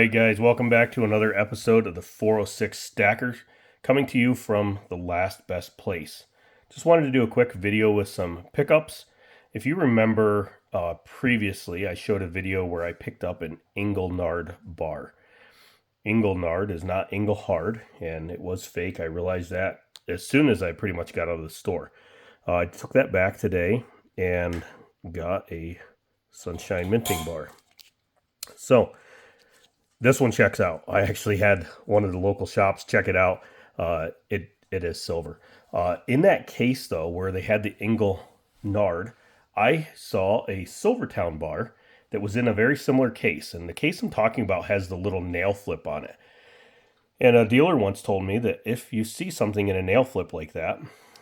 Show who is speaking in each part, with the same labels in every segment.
Speaker 1: Alright guys, welcome back to another episode of the 406 Stackers, coming to you from the last best place. Just wanted to do a quick video with some pickups. If you remember previously, I showed a video where I picked up an Engelnard bar. Engelnard is not Engelhard, and it was fake. I realized that as soon as I pretty much got out of the store. I took that back today and got a Sunshine Minting bar. So, this one checks out. I actually had one of the local shops check it out. It is silver. In that case, though, where they had the Engelnard, I saw a Silvertown bar that was in a very similar case. And the case I'm talking about has the little nail flip on it. And a dealer once told me that if you see something in a nail flip like that,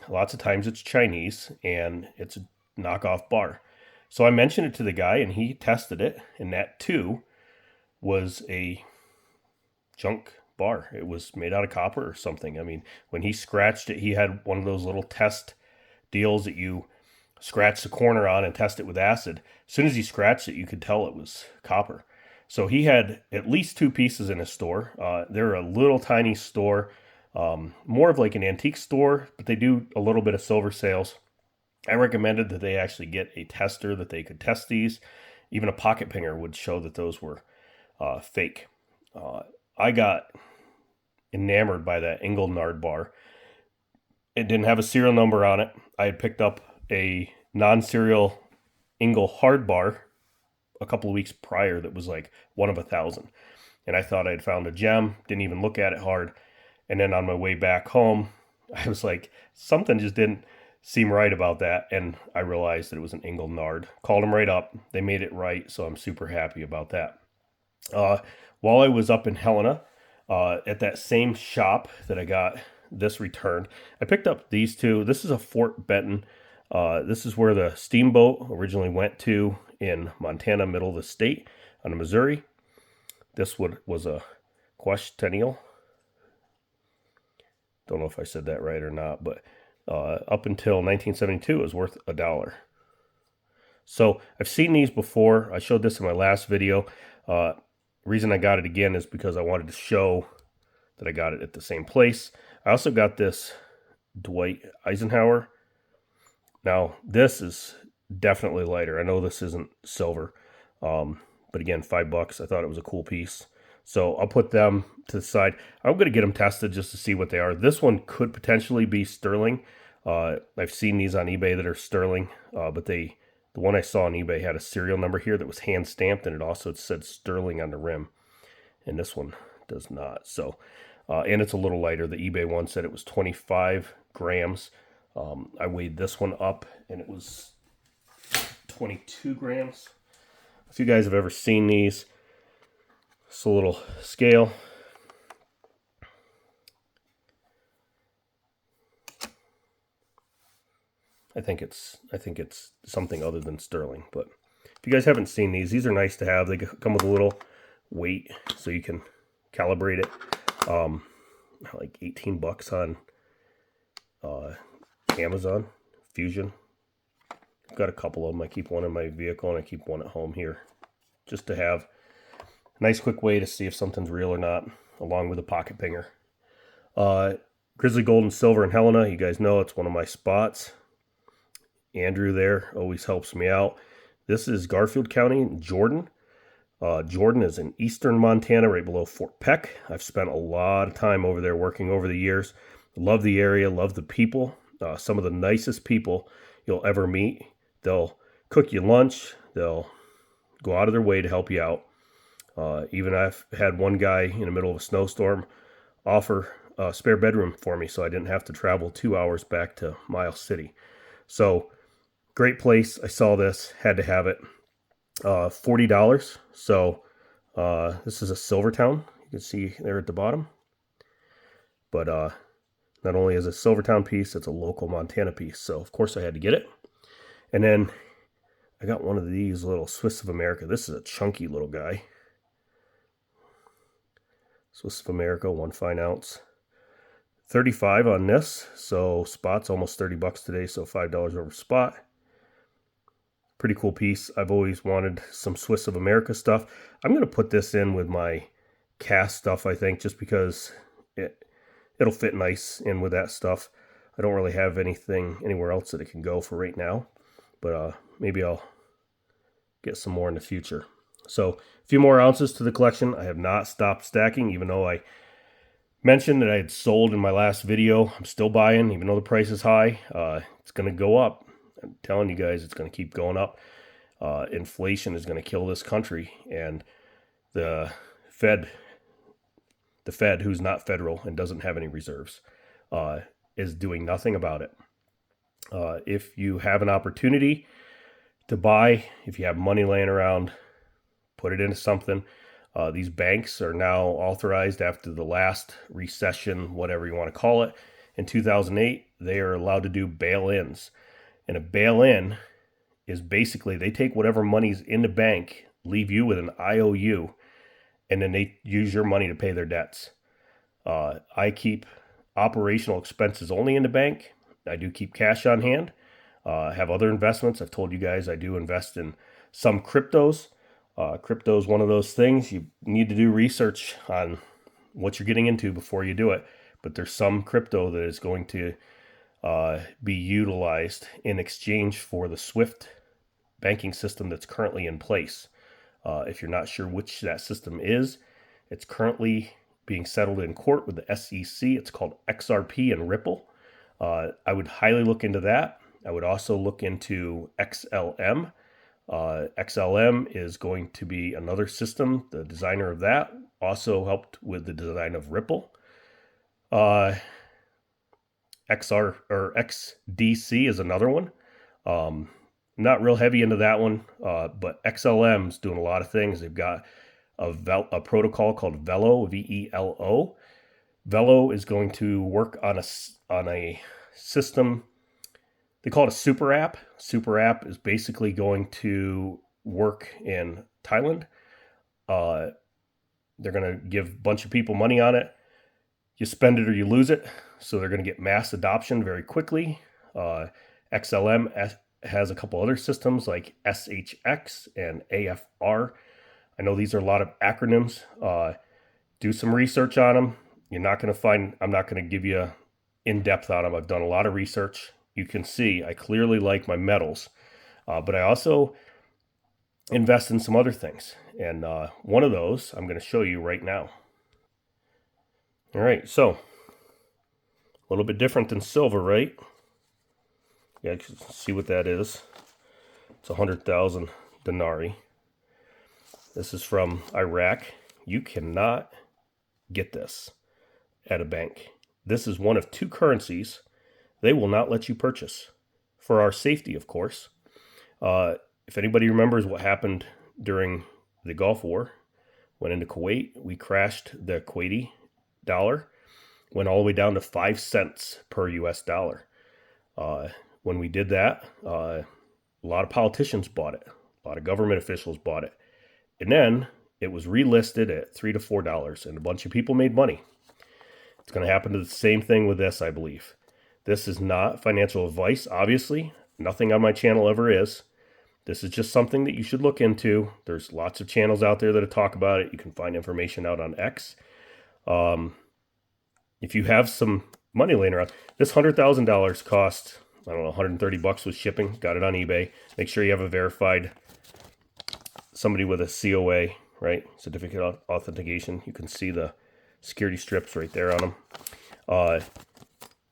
Speaker 1: lots of times it's Chinese and it's a knockoff bar. So I mentioned it to the guy and he tested it, and that too was a junk bar. It was made out of copper or something. I mean, when he scratched it, he had one of those little test deals that you scratch the corner on and test it with acid. As soon as he scratched it, you could tell it was copper. So he had at least two pieces in his store. They're a little tiny store, more of like an antique store, but they do a little bit of silver sales. I recommended that they actually get a tester that they could test these. Even a pocket pinger would show that those were fake. I got enamored by that Engelnard bar. It didn't have a serial number on it. I had picked up a non-serial Engelhard bar a couple of weeks prior that was like one of 1,000. And I thought I'd found a gem, didn't even look at it hard. And then on my way back home, I was like, something just didn't seem right about that. And I realized that it was an Engelnard. Called them right up. They made it right, so I'm super happy about that. While I was up in Helena, at that same shop that I got this returned, I picked up these two. This is a Fort Benton. This is where the steamboat originally went to in Montana, middle of the state, on the Missouri. This was a Questennial. Don't know if I said that right or not, but up until 1972, it was worth $1. So I've seen these before. I showed this in my last video. Reason I got it again is because I wanted to show that I got it at the same place. I also got this Dwight Eisenhower. Now, this is definitely lighter. I know this isn't silver, but again, $5. I thought it was a cool piece. So I'll put them to the side. I'm going to get them tested just to see what they are. This one could potentially be sterling. I've seen these on eBay that are sterling, but the one I saw on eBay had a serial number here that was hand stamped, and it also said sterling on the rim. And this one does not. So, and it's a little lighter. The eBay one said it was 25 grams. I weighed this one up, and it was 22 grams. If you guys have ever seen these, it's a little scale. I think it's something other than sterling. But if you guys haven't seen these are nice to have. They come with a little weight so you can calibrate it. Like $18 on Amazon Fusion. I've got a couple of them. I keep one in my vehicle and I keep one at home here, just to have a nice quick way to see if something's real or not, along with a pocket pinger. Grizzly Gold and Silver in Helena. You guys know it's one of my spots. Andrew there always helps me out. This is Garfield County, Jordan. Jordan is in eastern Montana, right below Fort Peck. I've spent a lot of time over there working over the years. Love the area, love the people. Some of the nicest people you'll ever meet. They'll cook you lunch. They'll go out of their way to help you out. Even I've had one guy in the middle of a snowstorm offer a spare bedroom for me, so I didn't have to travel 2 hours back to Miles City. So, great place. I saw this, had to have it. $40. So this is a Silvertown. You can see there at the bottom. But not only is it a Silvertown piece, it's a local Montana piece. So of course I had to get it. And then I got one of these little Swiss of America. This is a chunky little guy. Swiss of America, 1 fine ounce. 35 on this. So spot's almost $30 today. So $5 over spot. Pretty cool piece. I've always wanted some Swiss of America stuff. I'm going to put this in with my cast stuff, I think, just because it'll fit nice in with that stuff. I don't really have anything anywhere else that it can go for right now, but maybe I'll get some more in the future. So a few more ounces to the collection. I have not stopped stacking, even though I mentioned that I had sold in my last video. I'm still buying, even though the price is high. It's going to go up. I'm telling you guys, it's going to keep going up. Inflation is going to kill this country, and the Fed, who's not federal and doesn't have any reserves, is doing nothing about it. If you have an opportunity to buy, if you have money laying around, put it into something. These banks are now authorized after the last recession, whatever you want to call it, in 2008. They are allowed to do bail-ins. And a bail-in is basically they take whatever money's in the bank, leave you with an IOU, and then they use your money to pay their debts. I keep operational expenses only in the bank. I do keep cash on hand. I have other investments. I've told you guys I do invest in some cryptos. Crypto is one of those things you need to do research on what you're getting into before you do it. But there's some crypto that is going to be utilized in exchange for the SWIFT banking system that's currently in place. If you're not sure which that system is, it's currently being settled in court with the SEC. It's called XRP and Ripple. I would highly look into that. I would also look into XLM. XLM is going to be another system. The designer of that also helped with the design of Ripple. XR or XDC is another one. Not real heavy into that one, but XLM's doing a lot of things. They've got a protocol called Velo, VELO. Velo is going to work on a system. They call it a super app. Super app is basically going to work in Thailand. They're going to give a bunch of people money on it. You spend it or you lose it. So they're going to get mass adoption very quickly. XLM has a couple other systems like SHX and AFR. I know these are a lot of acronyms. Do some research on them. You're not going to find, I'm not going to give you in-depth on them. I've done a lot of research. You can see I clearly like my metals, but I also invest in some other things. And one of those I'm going to show you right now. All right, so a little bit different than silver, right? Yeah, see what that is. It's 100,000 dinari. This is from Iraq. You cannot get this at a bank. This is one of two currencies they will not let you purchase, for our safety, of course. If anybody remembers what happened during the Gulf War, went into Kuwait, we crashed the Kuwaiti dollar, went all the way down to 5 cents per US dollar. When we did that, a lot of politicians bought it, a lot of government officials bought it, and then it was relisted at $3 to $4, and a bunch of people made money. It's going to happen to the same thing with this, I believe. This is not financial advice, obviously. Nothing on my channel ever is. This is just something that you should look into. There's lots of channels out there that talk about it. You can find information out on X. If you have some money laying around, this $100,000 cost, I don't know, $130 with shipping. Got it on eBay. Make sure you have a verified somebody with a COA, right? Certificate of authentication. You can see the security strips right there on them.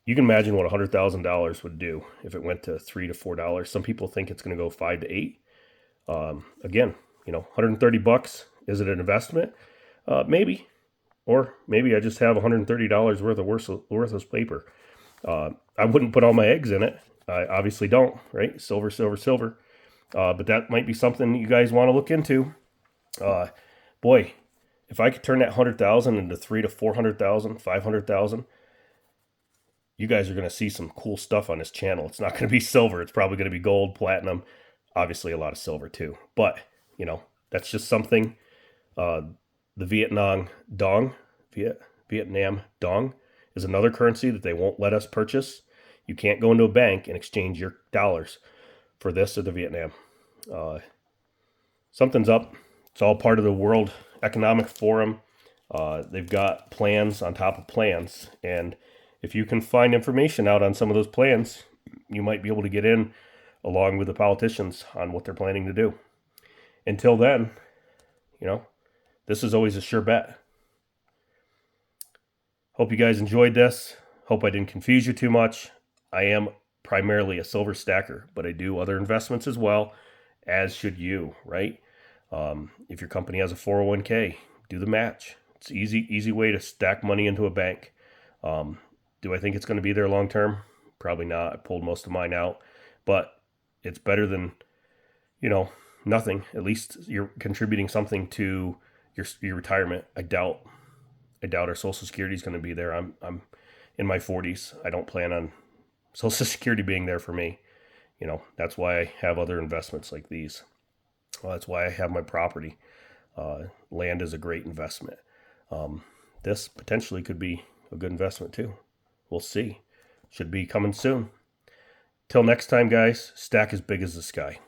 Speaker 1: You can imagine what $100,000 would do if it went to $3 to $4. Some people think it's going to go 5 to 8. Again, $130. Is it an investment? Maybe, or maybe I just have $130 worth of worthless paper. I wouldn't put all my eggs in it. I obviously don't, right? Silver, silver, silver. But that might be something you guys want to look into. Boy, if I could turn that 100,000 into 3 to 400,000, 500,000. You guys are going to see some cool stuff on this channel. It's not going to be silver. It's probably going to be gold, platinum, obviously a lot of silver too. But, that's just something. The Vietnam Dong is another currency that they won't let us purchase. You can't go into a bank and exchange your dollars for this or the Vietnam. Something's up. It's all part of the World Economic Forum. They've got plans on top of plans, and if you can find information out on some of those plans, you might be able to get in along with the politicians on what they're planning to do. Until then, you know, this is always a sure bet. Hope you guys enjoyed this. Hope I didn't confuse you too much. I am primarily a silver stacker, but I do other investments as well, as should you, right? If your company has a 401k, do the match. It's easy way to stack money into a bank. Do I think it's going to be there long term? Probably not. I pulled most of mine out, but it's better than, nothing. At least you're contributing something to your retirement. I doubt our Social Security is going to be there. I'm in my 40s. I don't plan on Social Security being there for me. That's why I have other investments like these. Well, that's why I have my property. Land is a great investment. This potentially could be a good investment too. We'll see. Should be coming soon. Till next time, guys, stack as big as the sky.